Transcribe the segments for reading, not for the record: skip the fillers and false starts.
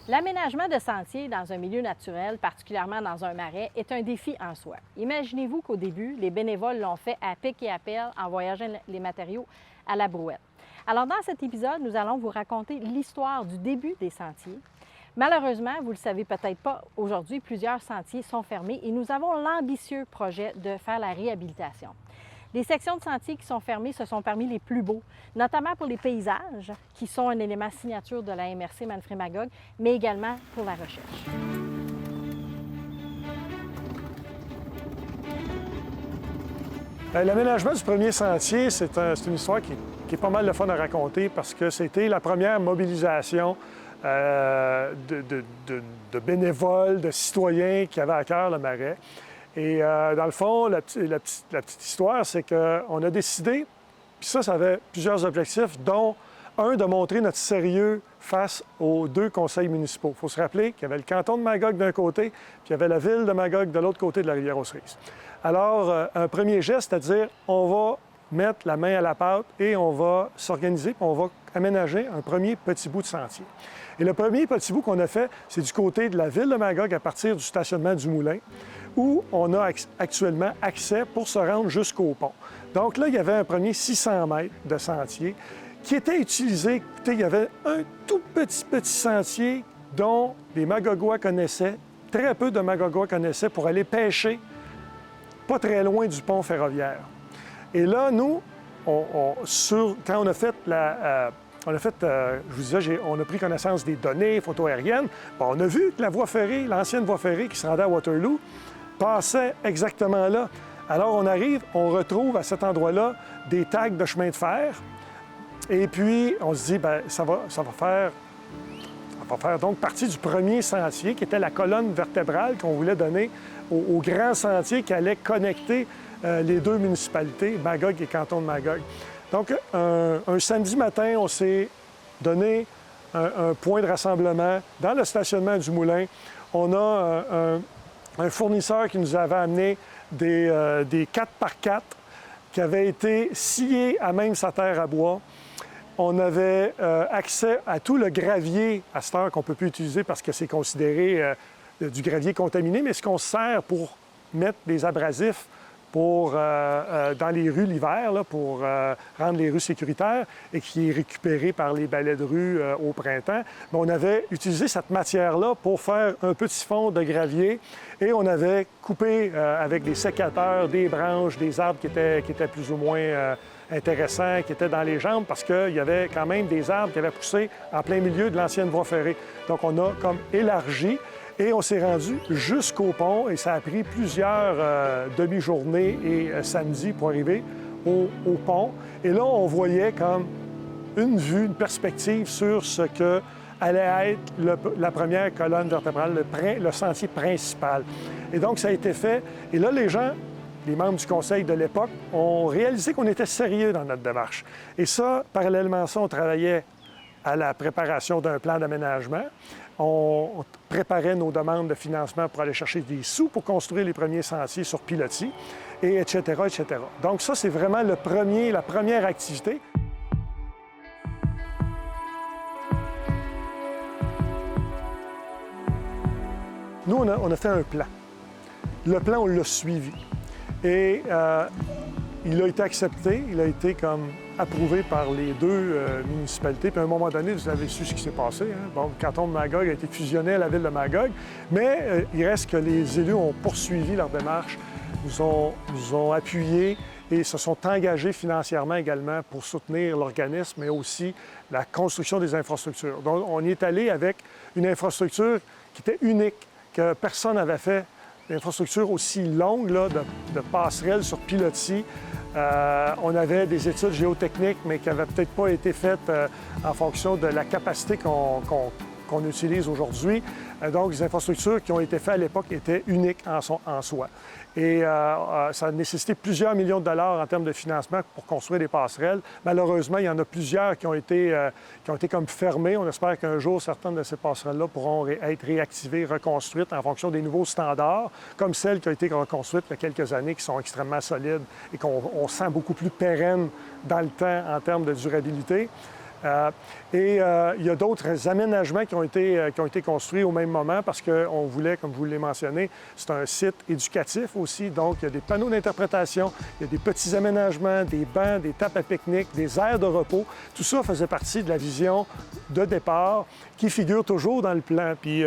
L'aménagement de sentiers dans un milieu naturel, particulièrement dans un marais, est un défi en soi. Imaginez-vous qu'au début, les bénévoles l'ont fait à pic et à pelle en voyageant les matériaux à la brouette. Alors, dans cet épisode, nous allons vous raconter l'histoire du début des sentiers. Malheureusement, vous ne le savez peut-être pas, aujourd'hui, plusieurs sentiers sont fermés et nous avons l'ambitieux projet de faire la réhabilitation. Les sections de sentiers qui sont fermées, ce sont parmi les plus beaux, notamment pour les paysages, qui sont un élément signature de la MRC Manfred-Magog, mais également pour la recherche. L'aménagement du premier sentier, c'est une histoire qui est pas mal de fun à raconter parce que c'était la première mobilisation de bénévoles, de citoyens qui avaient à cœur le marais. Et dans le fond, la petite histoire, c'est qu'on a décidé, puis ça avait plusieurs objectifs, dont un, de montrer notre sérieux face aux deux conseils municipaux. Il faut se rappeler qu'il y avait le canton de Magog d'un côté, puis il y avait la ville de Magog de l'autre côté de la rivière aux Cerises. Alors, un premier geste, c'est-à-dire, on va mettre la main à la pâte et on va s'organiser, puis on va aménager un premier petit bout de sentier. Et le premier petit bout qu'on a fait, c'est du côté de la ville de Magog, à partir du stationnement du Moulin, où on a actuellement accès pour se rendre jusqu'au pont. Donc là, il y avait un premier 600 mètres de sentier qui était utilisé. Écoutez, il y avait un tout petit sentier dont les Magogois connaissaient, très peu de Magogois connaissaient, pour aller pêcher pas très loin du pont ferroviaire. Et là, nous, quand on a fait je vous disais, on a pris connaissance des données photo aériennes. Bon, on a vu que la voie ferrée, l'ancienne voie ferrée qui se rendait à Waterloo, passait exactement là. Alors, on arrive, on retrouve à cet endroit-là des tags de chemin de fer. Et puis, on se dit, bien, ça va faire donc partie du premier sentier, qui était la colonne vertébrale qu'on voulait donner au grand sentier qui allait connecter les deux municipalités, Magog et canton de Magog. Donc, un samedi matin, on s'est donné un point de rassemblement dans le stationnement du Moulin. On a un fournisseur qui nous avait amené des 4x4 qui avaient été sciés à même sa terre à bois. On avait accès à tout le gravier à cette heure qu'on ne peut plus utiliser parce que c'est considéré du gravier contaminé, mais ce qu'on sert pour mettre des abrasifs dans les rues l'hiver, pour rendre les rues sécuritaires et qui est récupéré par les balais de rue au printemps. Mais on avait utilisé cette matière-là pour faire un petit fond de gravier et on avait coupé avec des sécateurs des branches, des arbres qui étaient plus ou moins intéressants, qui étaient dans les jambes parce qu'il y avait quand même des arbres qui avaient poussé en plein milieu de l'ancienne voie ferrée. Donc on a comme élargi. Et on s'est rendu jusqu'au pont et ça a pris plusieurs demi-journées et samedis pour arriver au pont. Et là, on voyait comme une vue, une perspective sur ce que allait être la première colonne vertébrale, le sentier principal. Et donc, ça a été fait. Et là, les gens, les membres du conseil de l'époque, ont réalisé qu'on était sérieux dans notre démarche. Et ça, parallèlement à ça, on travaillait à la préparation d'un plan d'aménagement. On préparait nos demandes de financement pour aller chercher des sous pour construire les premiers sentiers sur pilotis, et etc., etc. Donc ça, c'est vraiment la première activité. Nous, on a fait un plan. Le plan, on l'a suivi. Et il a été accepté, il a été comme approuvé par les deux municipalités. Puis à un moment donné, vous avez su ce qui s'est passé. Hein? Bon, le canton de Magog a été fusionné à la ville de Magog, mais il reste que les élus ont poursuivi leur démarche, nous ont appuyés et se sont engagés financièrement également pour soutenir l'organisme, mais aussi la construction des infrastructures. Donc, on y est allé avec une infrastructure qui était unique, que personne n'avait fait. Une infrastructure aussi longue là, de passerelles sur pilotis. On avait des études géotechniques, mais qui n'avaient peut-être pas été faites en fonction de la capacité qu'on qu'on utilise aujourd'hui. Donc, les infrastructures qui ont été faites à l'époque étaient uniques en soi. Et ça a nécessité plusieurs millions de dollars en termes de financement pour construire des passerelles. Malheureusement, il y en a plusieurs qui ont été comme fermées. On espère qu'un jour, certaines de ces passerelles-là pourront être réactivées, reconstruites en fonction des nouveaux standards, comme celles qui ont été reconstruites il y a quelques années, qui sont extrêmement solides et qu'on sent beaucoup plus pérennes dans le temps en termes de durabilité. Il y a d'autres aménagements qui ont été construits au même moment parce qu'on voulait, comme je vous l'ai mentionné, c'est un site éducatif aussi. Donc, il y a des panneaux d'interprétation, il y a des petits aménagements, des bancs, des tables à pique-nique, des aires de repos. Tout ça faisait partie de la vision de départ qui figure toujours dans le plan. Puis,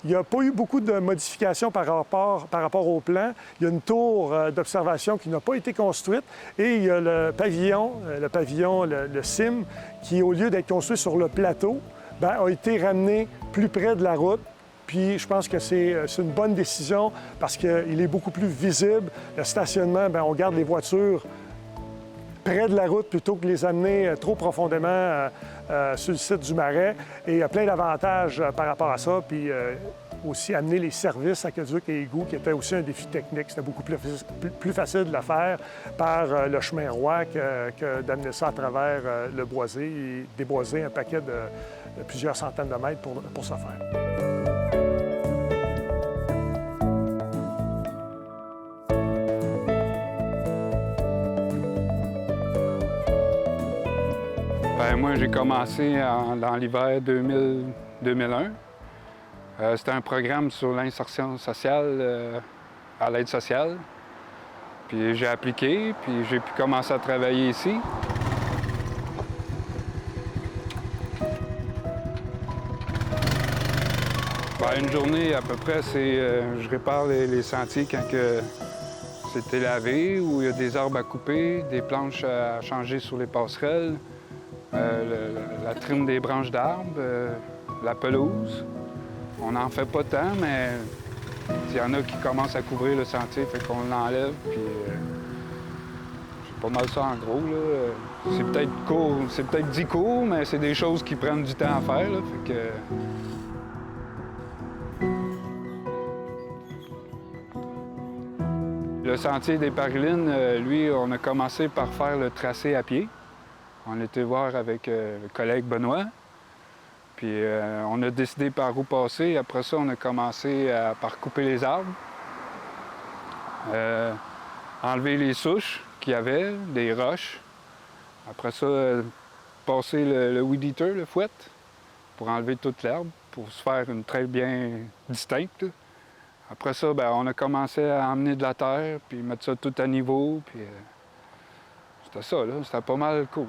il n'y a pas eu beaucoup de modifications par rapport au plan. Il y a une tour d'observation qui n'a pas été construite et il y a le pavillon, le CIM, qui, au lieu d'être construit sur le plateau, a été ramené plus près de la route. Puis je pense que c'est une bonne décision parce qu'il est beaucoup plus visible. Le stationnement, on garde les voitures près de la route plutôt que les amener trop profondément sur le site du Marais. Et il y a plein d'avantages par rapport à ça. Puis aussi amener les services aqueducs et égouts, qui était aussi un défi technique. C'était beaucoup plus facile de le faire par le chemin roi que d'amener ça à travers le boisé et déboiser un paquet de plusieurs centaines de mètres pour ce faire. Moi, j'ai commencé dans l'hiver 2001. C'était un programme sur l'insertion sociale à l'aide sociale. Puis j'ai appliqué, puis j'ai pu commencer à travailler ici. Une journée, à peu près, je répare les sentiers quand c'est lavé, où il y a des arbres à couper, des planches à changer sur les passerelles. La trim des branches d'arbres, la pelouse. On n'en fait pas tant, mais il y en a qui commencent à couvrir le sentier, fait qu'on l'enlève, puis c'est pas mal ça en gros, là. C'est peut-être court, c'est peut-être dit court, mais c'est des choses qui prennent du temps à faire, là, fait que... Le sentier des Parilines, lui, on a commencé par faire le tracé à pied. On était voir avec le collègue Benoît. Puis on a décidé par où passer. Après ça, on a commencé par couper les arbres. Enlever les souches qu'il y avait, des roches. Après ça, passer le weed eater, le fouette, pour enlever toute l'herbe, pour se faire une trail bien distincte. Après ça, on a commencé à emmener de la terre, puis mettre ça tout à niveau. Puis c'était ça, là. C'était pas mal cool.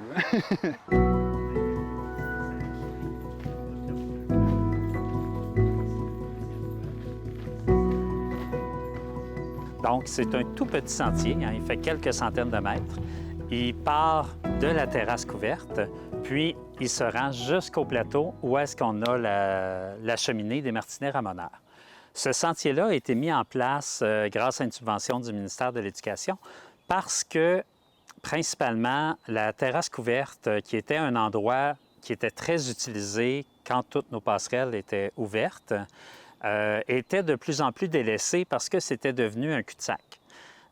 Donc, c'est un tout petit sentier, hein, il fait quelques centaines de mètres. Il part de la terrasse couverte, puis il se rend jusqu'au plateau où est-ce qu'on a la cheminée des Martinets-Ramoneurs. Ce sentier-là a été mis en place grâce à une subvention du ministère de l'Éducation parce que, principalement, la terrasse couverte, qui était un endroit qui était très utilisé quand toutes nos passerelles étaient ouvertes, était de plus en plus délaissé parce que c'était devenu un cul-de-sac.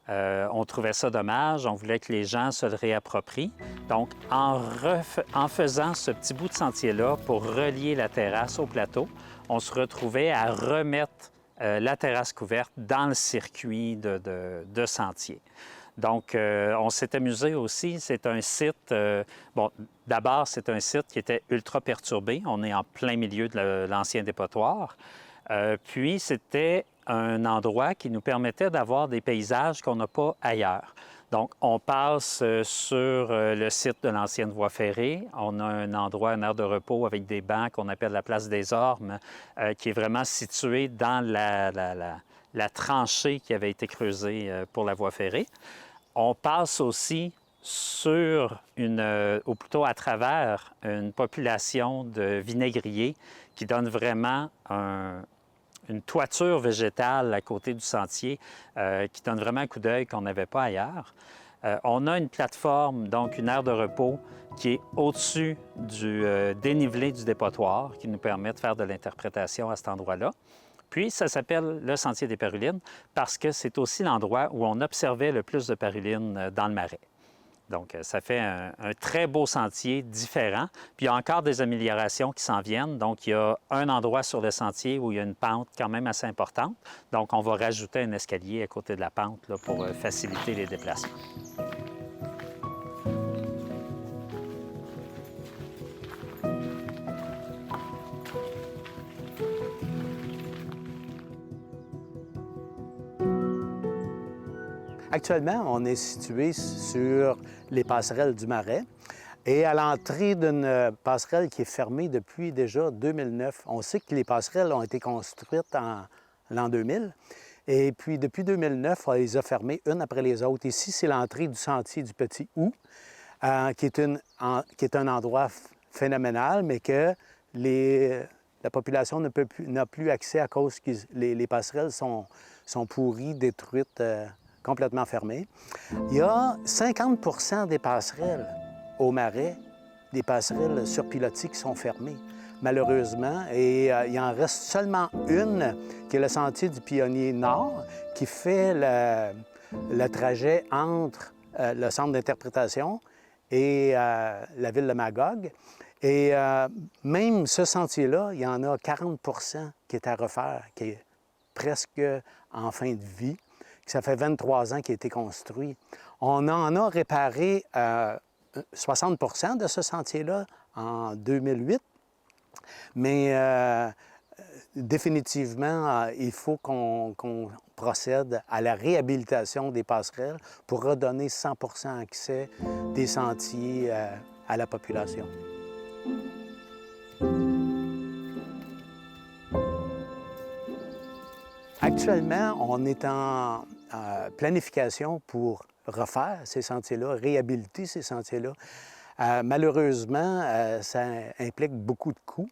On trouvait ça dommage, on voulait que les gens se le réapproprient. Donc, en faisant ce petit bout de sentier-là pour relier la terrasse au plateau, on se retrouvait à remettre la terrasse couverte dans le circuit de sentier. Donc, on s'est amusé aussi. C'est un site... d'abord, c'est un site qui était ultra perturbé. On est en plein milieu de l'ancien dépotoir. Puis, c'était un endroit qui nous permettait d'avoir des paysages qu'on n'a pas ailleurs. Donc, on passe sur le site de l'ancienne voie ferrée. On a un endroit, une aire de repos avec des bancs qu'on appelle la place des Ormes, qui est vraiment situé dans la tranchée qui avait été creusée pour la voie ferrée. On passe aussi sur ou plutôt à travers une population de vinaigriers qui donne vraiment une toiture végétale à côté du sentier qui donne vraiment un coup d'œil qu'on n'avait pas ailleurs. On a une plateforme, donc une aire de repos, qui est au-dessus du dénivelé du dépotoir, qui nous permet de faire de l'interprétation à cet endroit-là. Puis, ça s'appelle le Sentier des Parulines parce que c'est aussi l'endroit où on observait le plus de parulines dans le marais. Donc, ça fait un très beau sentier différent. Puis, il y a encore des améliorations qui s'en viennent. Donc, il y a un endroit sur le sentier où il y a une pente quand même assez importante. Donc, on va rajouter un escalier à côté de la pente là, pour faciliter les déplacements. Actuellement, on est situé sur les passerelles du Marais et à l'entrée d'une passerelle qui est fermée depuis déjà 2009. On sait que les passerelles ont été construites en l'an 2000 et puis depuis 2009, on les a fermées une après les autres. Ici, c'est l'entrée du sentier du Petit Houx, qui est un endroit phénoménal, mais que la population n'a plus accès à cause que les passerelles sont pourries, détruites, complètement fermées. Il y a 50 des passerelles au Marais, des passerelles sur pilotis qui sont fermées, malheureusement. Et il en reste seulement une, qui est le Sentier du Pionnier Nord, qui fait le trajet entre le centre d'interprétation et la ville de Magog. Et même ce sentier-là, il y en a 40 qui est à refaire, qui est presque en fin de vie. Ça fait 23 ans qu'il a été construit. On en a réparé 60 de ce sentier-là en 2008, mais définitivement, il faut qu'on procède à la réhabilitation des passerelles pour redonner 100 accès des sentiers à la population. Actuellement, on est en planification pour refaire ces sentiers-là, réhabiliter ces sentiers-là. Malheureusement, ça implique beaucoup de coûts.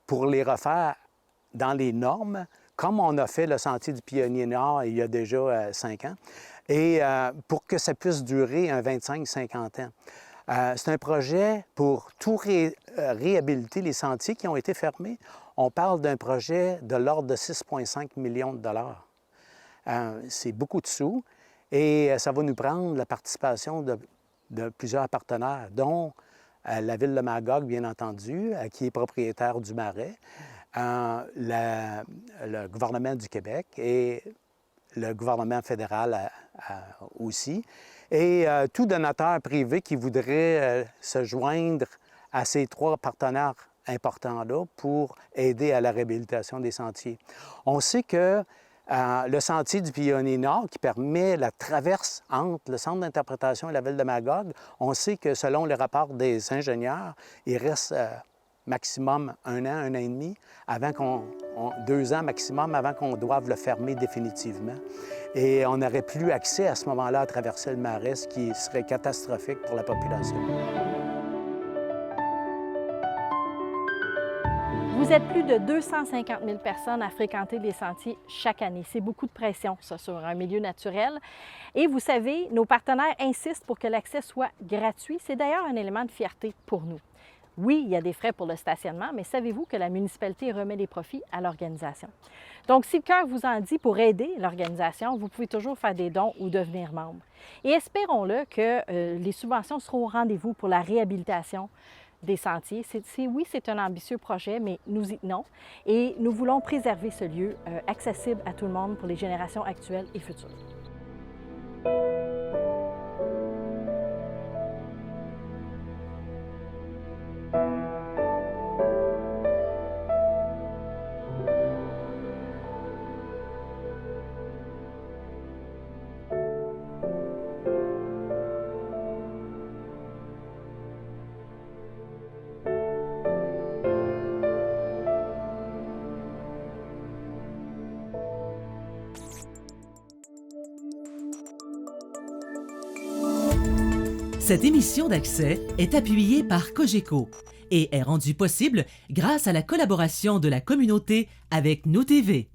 Pour les refaire dans les normes, comme on a fait le Sentier du Pionnier Nord il y a déjà 5 ans, et pour que ça puisse durer un 25-50 ans. C'est un projet pour tout réhabiliter les sentiers qui ont été fermés. On parle d'un projet de l'ordre de 6,5 millions de dollars. C'est beaucoup de sous et ça va nous prendre la participation de plusieurs partenaires, dont la ville de Magog, bien entendu, qui est propriétaire du Marais, le gouvernement du Québec et le gouvernement fédéral aussi, et tout donateur privé qui voudrait se joindre à ces 3 partenaires importants-là pour aider à la réhabilitation des sentiers. On sait que le Sentier du Pionnier Nord, qui permet la traverse entre le centre d'interprétation et la ville de Magog, on sait que selon les rapports des ingénieurs, il reste maximum 1 an, 1 an et demi, avant 2 ans maximum, avant qu'on doive le fermer définitivement. Et on n'aurait plus accès à ce moment-là à traverser le Marais, ce qui serait catastrophique pour la population. Vous êtes plus de 250 000 personnes à fréquenter les sentiers chaque année. C'est beaucoup de pression, ça, sur un milieu naturel. Et vous savez, nos partenaires insistent pour que l'accès soit gratuit. C'est d'ailleurs un élément de fierté pour nous. Oui, il y a des frais pour le stationnement, mais savez-vous que la municipalité remet les profits à l'organisation? Donc, si le cœur vous en dit pour aider l'organisation, vous pouvez toujours faire des dons ou devenir membre. Et espérons-le que les subventions seront au rendez-vous pour la réhabilitation des sentiers. Oui, c'est un ambitieux projet, mais nous y tenons et nous voulons préserver ce lieu accessible à tout le monde pour les générations actuelles et futures. Cette émission d'Accès est appuyée par Cogeco et est rendue possible grâce à la collaboration de la communauté avec Nous TV.